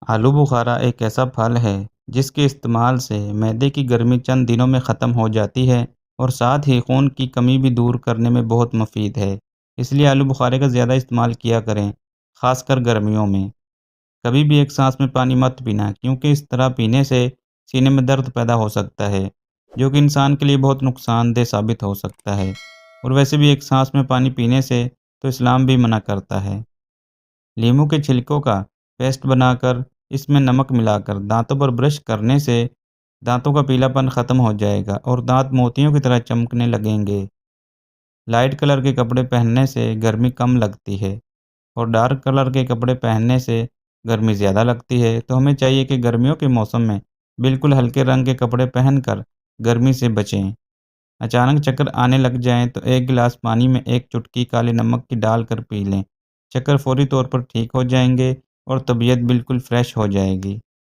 آلو بخارا ایک ایسا پھل ہے جس کے استعمال سے معدے کی گرمی چند دنوں میں ختم ہو جاتی ہے اور ساتھ ہی خون کی کمی بھی دور کرنے میں بہت مفید ہے۔ اس لیے آلو بخارے کا زیادہ استعمال کیا کریں، خاص کر گرمیوں میں۔ کبھی بھی ایک سانس میں پانی مت پینا، کیونکہ اس طرح پینے سے سینے میں درد پیدا ہو سکتا ہے، جو کہ انسان کے لیے بہت نقصان دہ ثابت ہو سکتا ہے۔ اور ویسے بھی ایک سانس میں پانی پینے سے تو اسلام بھی منع کرتا ہے۔ لیموں کے چھلکوں کا پیسٹ بنا کر اس میں نمک ملا کر دانتوں پر برش کرنے سے دانتوں کا پیلا پن ختم ہو جائے گا اور دانت موتیوں کی طرح چمکنے لگیں گے۔ لائٹ کلر کے کپڑے پہننے سے گرمی کم لگتی ہے اور ڈارک کلر کے کپڑے پہننے سے گرمی زیادہ لگتی ہے، تو ہمیں چاہیے کہ گرمیوں کے موسم میں بالکل ہلکے رنگ کے کپڑے پہن کر گرمی سے بچیں۔ اچانک چکر آنے لگ جائیں تو ایک گلاس پانی میں ایک چٹکی کالے نمک کی ڈال کر پی لیں۔ چکر فوری طور پر ٹھیک ہو جائیں گے اور طبیعت بالکل فریش ہو جائے گی۔